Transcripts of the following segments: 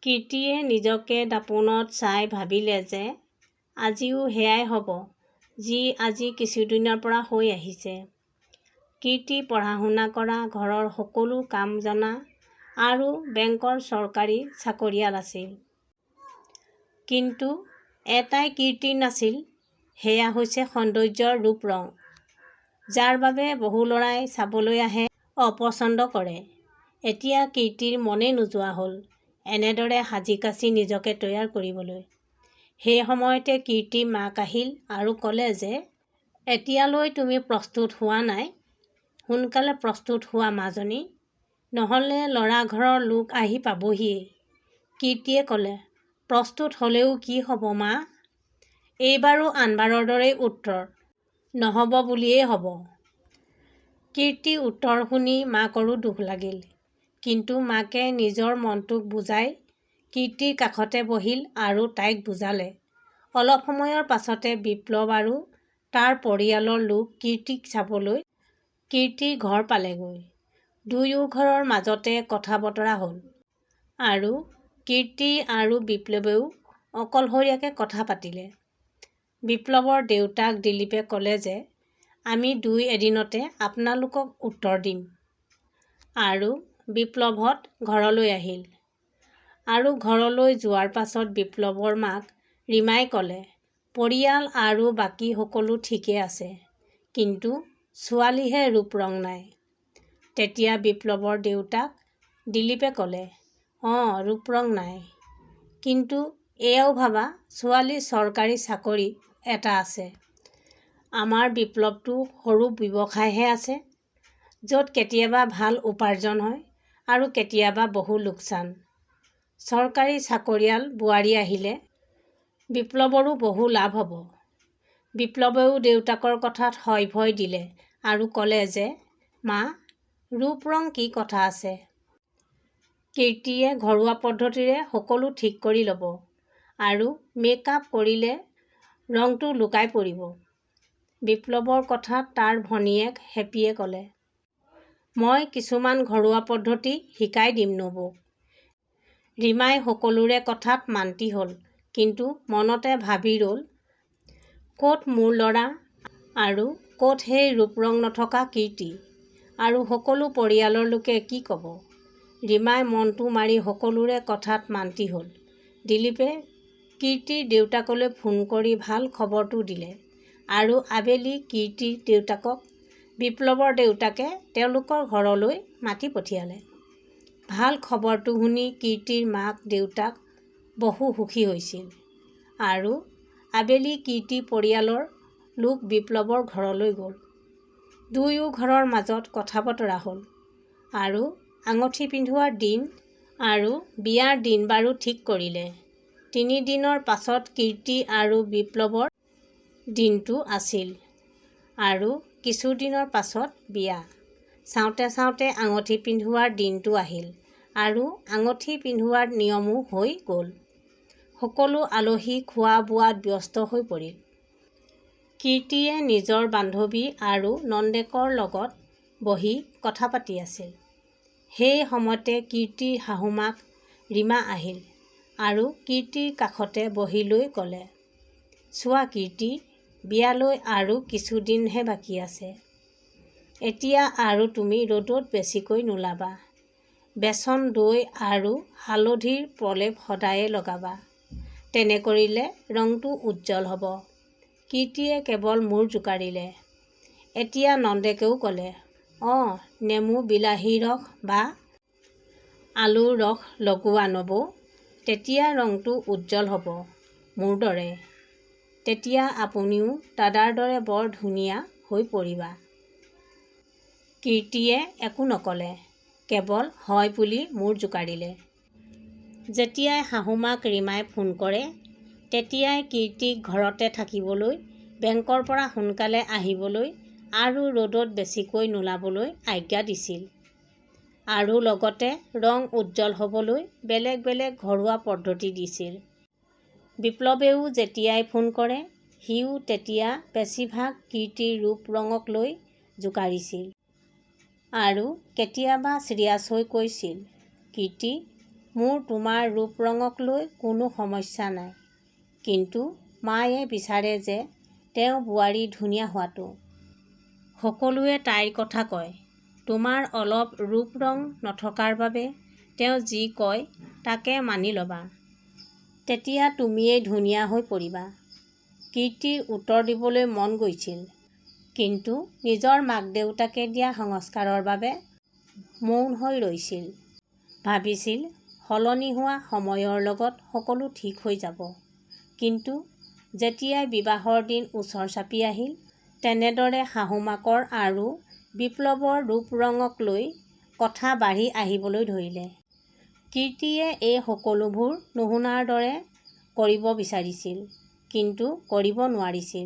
কীৰ্তিয়ে নিজকে দাপোনত চাই ভাবিলে যে আজিও সেয়াই হ'ব যি আজি কিছুদিনৰ পৰা হৈ আহিছে। কীৰ্তি পঢ়া-শুনা কৰা, ঘৰৰ সকলো কাম জনা আৰু বেংকৰ চৰকাৰী চাকৰিয়াল আছিল। কিন্তু এটাই কীৰ্তিৰ নাছিল, সেয়া হৈছে সৌন্দৰ্যৰ ৰূপ-ৰং, যাৰ বাবে বহু ল'ৰাই চাবলৈ আহে, অপচন্দ কৰে। এতিয়া কীৰ্তিৰ মনেই নোযোৱা হ'ল এনেদৰে সাজি-কাচি নিজকে তৈয়াৰ কৰিবলৈ। সেই সময়তে কীৰ্তিৰ মাক আহিল আৰু ক'লে যে এতিয়ালৈ তুমি প্ৰস্তুত হোৱা নাই, সোনকালে প্ৰস্তুত হোৱা মাজনী, নহ'লে ল'ৰা ঘৰৰ লোক আহি পাবহিয়েই। কীৰ্তিয়ে ক'লে, প্ৰস্তুত হ'লেও কি হ'ব মা? এইবাৰো আনবাৰৰ দৰেই উত্তৰ, নহ'ব বুলিয়েই হ'ব। কীৰ্তিৰ উত্তৰ শুনি মাকৰো দুখ লাগিল। কিন্তু মাকে নিজৰ মনটোক বুজাই কীৰ্তিৰ কাষতে বহিল আৰু তাইক বুজালে। অলপ সময়ৰ পাছতে বিপ্লৱ আৰু তাৰ পৰিয়ালৰ লোক কীৰ্তিক চাবলৈ কীৰ্তিৰ ঘৰ পালেগৈ। দুয়ো ঘৰৰ মাজতে কথা-বতৰা হ'ল আৰু কীৰ্তি আৰু বিপ্লৱেও অকলশৰীয়াকৈ কথা পাতিলে। বিপ্লৱৰ দেউতাক দিলীপে ক'লে যে আমি দুই এদিনতে আপোনালোকক উত্তৰ দিম। আৰু বিপ্লৱহঁত ঘৰলৈ আহিল। আৰু ঘৰলৈ যোৱাৰ পাছত বিপ্লৱৰ মাক ৰীমাই ক'লে, পৰিয়াল আৰু বাকী সকলো ঠিকেই আছে, কিন্তু ছোৱালীহে ৰূপ-ৰং নাই। তেতিয়া বিপ্লৱৰ দেউতাক দিলীপে ক'লে, ৰূপ-ৰং নাই, কিন্তু এয়াও ভাবা ছোৱালীৰ চৰকাৰী চাকৰি এটা আছে। আমাৰ বিপ্লৱটো সৰু ব্যৱসায়হে আছে, য'ত কেতিয়াবা ভাল উপাৰ্জন হয় আৰু কেতিয়াবা বহু লোকচান। চৰকাৰী চাকৰিয়াল বোৱাৰী আহিলে বিপ্লৱৰো বহু লাভ হ'ব। বিপ্লৱেও দেউতাকৰ কথাত হয়-ভয় দিলে আৰু ক'লে যে মা, ৰূপ-ৰং কি কথা আছে? কীৰ্তিয়ে ঘৰুৱা পদ্ধতিৰে সকলো ঠিক কৰি ল'ব আৰু মেক-আপ কৰিলে ৰংটো লুকাই পৰিব। বিপ্লৱৰ কথাত তাৰ ভনীয়েক হেপীয়ে ক'লে, মই কিছুমান ঘৰুৱা পদ্ধতি শিকাই দিম নবৌক। ৰীমাই সকলোৰে কথাত মান্তি হ'ল, কিন্তু মনতে ভাবি ৰ'ল, ক'ত মোৰ ল'ৰা আৰু ক'ত সেই ৰূপ-ৰং নথকা কীৰ্তি, আৰু সকলো পৰিয়ালৰ লোকে কি ক'ব? ৰীমাই মনটো মাৰি সকলোৰে কথাত মান্তি হ'ল। দিলীপে কীৰ্তিৰ দেউতাকলৈ ফোন কৰি ভাল খবৰটো দিলে আৰু আবেলি কীৰ্তিৰ দেউতাকক বিপ্লৱৰ দেউতাকে তেওঁলোকৰ ঘৰলৈ মাতি পঠিয়ালে। ভাল খবৰটো শুনি কীৰ্তিৰ মাক-দেউতাক বহু সুখী হৈছিল আৰু আবেলি কীৰ্তিৰ পৰিয়ালৰ লোক বিপ্লৱৰ ঘৰলৈ গ'ল। দুয়ো ঘৰৰ মাজত কথা-বতৰা হ'ল আৰু আঙঠি পিন্ধোৱাৰ দিন আৰু বিয়াৰ দিন-বাৰো ঠিক কৰিলে। ৩ দিনৰ পাছত কীৰ্তি আৰু বিপ্লৱৰ দিনটো আছিল আৰু কিছুদিনৰ পাছত বিয়া। চাওঁতে চাওঁতে আঙঠি পিন্ধোৱাৰ দিনটো আহিল আৰু আঙঠি পিন্ধোৱাৰ নিয়মো হৈ গ'ল। সকলো আলহী খোৱা-বোৱাত ব্যস্ত হৈ পৰিল। কীৰ্তিয়ে নিজৰ বান্ধৱী আৰু নন্দেকৰ লগত বহি কথা পাতি আছিল। সেই সময়তে কীৰ্তিৰ শাহুমাক ৰীমা আহিল আৰু কীৰ্তিৰ কাষতে বহি লৈ ক'লে, চোৱা কীৰ্তি, বিয়ালৈ আৰু কিছুদিনহে বাকী আছে। এতিয়া আৰু তুমি ৰ'দত বেছিকৈ নোলাবা। বেচন, দৈ আৰু হালধিৰ প্ৰলেপ সদায়ে লগাবা। তেনে কৰিলে ৰংটো উজ্জ্বল হ'ব। কীৰ্তিয়ে কেৱল মূৰ জোকাৰিলে। এতিয়া নন্দেকেও ক'লে, নেমু, বিলাহীৰ ৰস বা আলুৰ ৰস লগোৱা নবৌ, তেতিয়া ৰংটো উজ্জ্বল হ'ব মোৰ দৰে। তেতিয়া আপুনিও দাদাৰ দৰে বৰ ধুনীয়া হৈ পৰিবা। কীৰ্তিয়ে একো নক'লে, কেৱল হয় বুলি মূৰ জোকাৰিলে। যেতিয়াই শাহুমাক ৰীমাই ফোন কৰে, তেতিয়াই কীৰ্তিক ঘৰতে থাকিবলৈ, বেংকৰ পৰা সোনকালে আহিবলৈ আৰু ৰ'দত বেছিকৈ নোলাবলৈ আজ্ঞা দিছিল। আৰু লগতে ৰং উজ্জ্বল হ'বলৈ বেলেগ বেলেগ ঘৰুৱা পদ্ধতি দিছিল। বিপ্লৱেও যেতিয়াই ফোন কৰে, সিও তেতিয়া বেছিভাগ কীৰ্তিৰ ৰূপ-ৰঙক লৈ জোকাৰিছিল আৰু কেতিয়াবা চিৰিয়াছ হৈ কৈছিল, কীৰ্তি, মোৰ তোমাৰ ৰূপ ৰঙক লৈ কোনো সমস্যা নাই, কিন্তু মায়ে বিচাৰে যে তেওঁ বোৱাৰী ধুনীয়া হোৱাটো। সকলোৱে তাইৰ কথা কয়। তোমাৰ অলপ ৰূপ ৰং নথকাৰ বাবে তেওঁ যি কয় তাকে মানি ল'বা। তেতিয়া তুমিয়েই ধুনীয়া হৈ পৰিবা। কীৰ্তিৰ উত্তৰ দিবলৈ মন গৈছিল, কিন্তু নিজৰ মাক দেউতাকে দিয়া সংস্কাৰৰ বাবে মৌন হৈ ৰৈছিল। ভাবিছিল সলনি হোৱা সময়ৰ লগত সকলো ঠিক হৈ যাব। কিন্তু যেতিয়াই বিবাহৰ দিন ওচৰ চাপি আহিল, তেনেদৰে শাহুমাকৰ আৰু বিপ্লৱৰ ৰূপ ৰঙক লৈ কথা বাঢ়ি আহিবলৈ ধৰিলে। কীৰ্তিয়ে এই সকলোবোৰ নুশুনাৰ দৰে কৰিব বিচাৰিছিল, কিন্তু কৰিব নোৱাৰিছিল।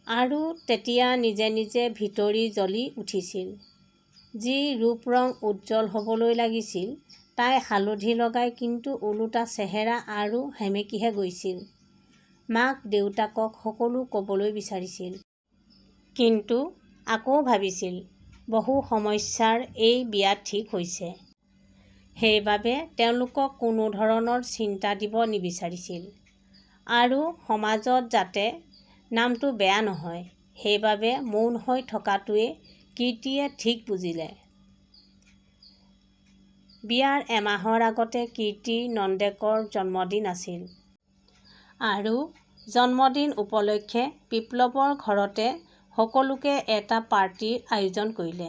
আৰু তেতিয়া নিজে নিজে ভিতৰি জ্বলি উঠিছিল। যি ৰূপ ৰং উজ্জ্বল হ'বলৈ লাগিছিল, তাই হালধি লগাই কিন্তু ওলোটা চেহেৰা আৰু সেমেকিহে গৈছিল। মাক দেউতাকক সকলো ক'বলৈ বিচাৰিছিল। কিন্তু আকৌ ভাবিছিল বহু সমস্যাৰ এই বিয়া ঠিক হৈছে। সেইবাবে তেওঁলোকক কোনো ধৰণৰ চিন্তা দিব নিবিচাৰিছিল। আৰু সমাজত যাতে নামটো বেয়া নহয়, সেইবাবে মৌন হৈ থকাটোৱে কীৰ্তিয়ে ঠিক বুজিলে। বিয়াৰ এমাহৰ আগতে কীৰ্তিৰ নন্দেকৰ জন্মদিন আছিল। আৰু জন্মদিন উপলক্ষে বিপ্লৱৰ ঘৰতে সকলোকে এটা পাৰ্টিৰ আয়োজন কৰিলে।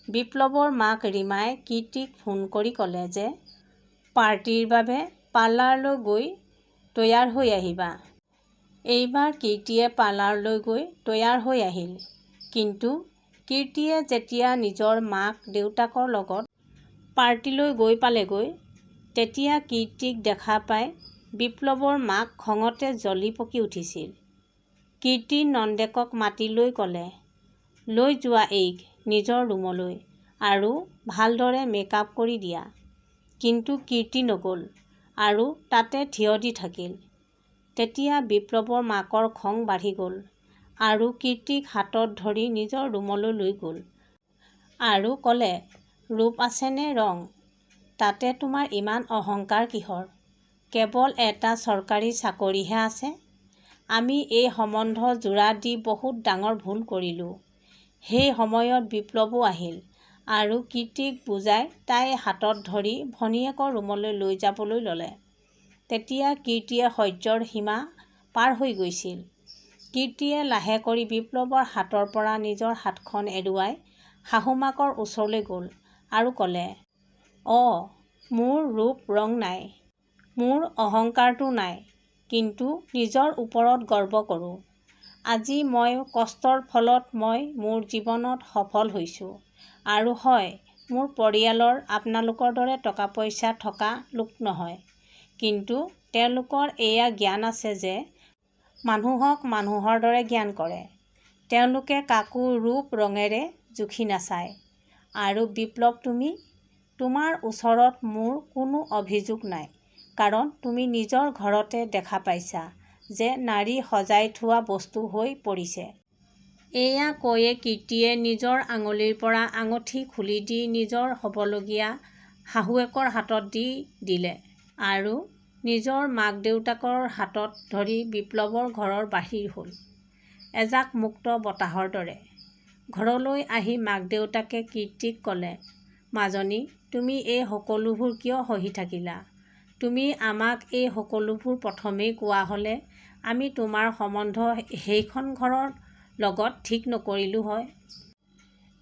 বিপ্লৱৰ মাক ৰীমাই কীৰ্তিক ফোন কৰি ক'লে যে পাৰ্টিৰ বাবে পাৰ্লাৰলৈ গৈ তৈয়াৰ হৈ আহিবা। এইবাৰ কীৰ্তিয়ে পাৰ্লাৰলৈ গৈ তৈয়াৰ হৈ আহিল। কিন্তু কীৰ্তিয়ে যেতিয়া নিজৰ মাক দেউতাকৰ লগত পাৰ্টিলৈ গৈ পালেগৈ, তেতিয়া কীৰ্তিক দেখা পাই বিপ্লৱৰ মাক খঙতে জ্বলি পকি উঠিছিল। কীৰ্তিৰ নন্দেকক মাতি লৈ ক'লে, লৈ যোৱা এইক নিজৰ ৰুমলৈ আৰু ভালদৰে মেকআপ কৰি দিয়া। কিন্তু কীৰ্তি নগ'ল আৰু তাতে থিয় দি থাকিল। তেতিয়া বিপ্লৱৰ মাকৰ খং বাঢ়ি গ'ল আৰু কীৰ্তিক হাতত ধৰি নিজৰ ৰুমলৈ লৈ গ'ল আৰু ক'লে, ৰূপ আছে নে ৰং? তাতে তোমাৰ ইমান অহংকাৰ কিহৰ? কেৱল এটা চৰকাৰী চাকৰিহে আছে। আমি এই সম্বন্ধ জোৰা দি বহুত ডাঙৰ ভুল কৰিলোঁ। সেই সময়ত বিপ্লৱো আহিল আৰু কীৰ্তিক বুজাই তাই হাতত ধৰি ভনীয়েকৰ ৰুমলৈ লৈ যাবলৈ ল'লে। তেতিয়া কীৰ্তিয়ে সহ্যৰ সীমা পাৰ হৈ গৈছিল। কীৰ্তিয়ে লাহে কৰি বিপ্লৱৰ হাতৰ পৰা নিজৰ হাতখন এৰুৱাই শাহুমাকৰ ওচৰলৈ গ'ল আৰু ক'লে, মোৰ ৰূপ ৰং নাই, মোৰ অহংকাৰটো নাই, কিন্তু নিজৰ ওপৰত গৰ্ব কৰোঁ। আজি মই কষ্টৰ ফলত মই মোৰ জীৱনত সফল হৈছোঁ। আৰু হয়, মোৰ পৰিয়ালৰ আপোনালোকৰ দৰে টকা পইচা থকা লোক নহয়। কিন্তু তেওঁলোকৰ এয়া জ্ঞান আছে যে মানুহক মানুহৰ দৰে জ্ঞান কৰে। তেওঁলোকে কাকো ৰূপ ৰঙেৰে জুখি নাচায়। আৰু বিপ্লৱ, তোমাৰ ওচৰত মোৰ কোনো অভিযোগ নাই, কাৰণ তুমি নিজৰ ঘৰতে দেখা পাইছা যে নাৰী সজাই থোৱা বস্তু হৈ পৰিছে। এয়া কৈয়ে কীৰ্তিয়ে নিজৰ আঙুলিৰ পৰা আঙুঠি খুলি দি নিজৰ হ'বলগীয়া শাহুৱেকৰ হাতত দি দিলে আৰু নিজৰ মাক দেউতাকৰ হাতত ধৰি বিপ্লৱৰ ঘৰৰ বাহিৰ হ'ল, এজাক মুক্ত বতাহৰ দৰে। ঘৰলৈ আহি মাক দেউতাকে কীৰ্তিক ক'লে, মাজনী, তুমি এই সকলোবোৰ কিয় সহি থাকিলা? তুমি আমাক এই সকলোবোৰ প্ৰথমেই কোৱা হ'লে আমি তোমাৰ সম্বন্ধ সেইখন ঘৰৰ লগত ঠিক নকৰিলোঁ হয়।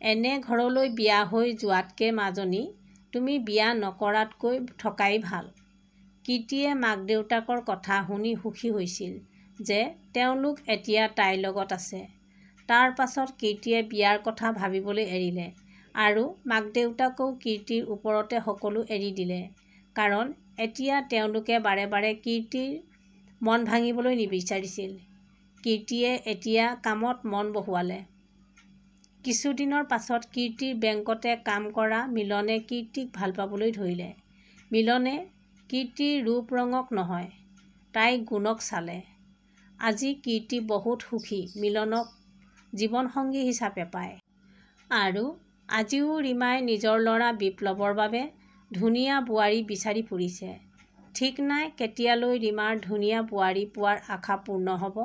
এনে ঘৰলৈ বিয়া হৈ যোৱাতকৈ মাজনী, তুমি বিয়া নকৰাতকৈ থকাই ভাল। কীৰ্তিয়ে মাক দেউতাকৰ কথা শুনি সুখী হৈছিল যে তেওঁলোক এতিয়া তাইৰ লগত আছে। তাৰ পাছত কীৰ্তিয়ে বিয়াৰ কথা ভাবিবলৈ এৰিলে আৰু মাক দেউতাকেও কীৰ্তিৰ ওপৰতে সকলো এৰি দিলে, কাৰণ এতিয়া তেওঁলোকে বাৰে বাৰে কীৰ্তিৰ মন ভাঙিবলৈ নিবিচাৰিছিল। কীৰ্তিয়ে এতিয়া কামত মন বহুৱালে। কিছুদিনৰ পাছত কীৰ্তিৰ বেংকতে কাম কৰা মিলনে কীৰ্তিক ভাল পাবলৈ ধৰিলে। মিলনে কীৰ্তিৰ ৰূপ ৰঙক নহয়, তাইৰ গুণক চালে। আজি কীৰ্তি বহুত সুখী মিলনক জীৱনসংগী হিচাপে পায়। আৰু আজিও ৰীমাই নিজৰ ল'ৰা বিপ্লৱৰ বাবে ধুনীয়া বোৱাৰী বিচাৰি ফুৰিছে। ঠিক নাই কেতিয়ালৈ ৰীমাৰ ধুনীয়া বোৱাৰী পোৱাৰ আশা পূৰ্ণ হ'ব।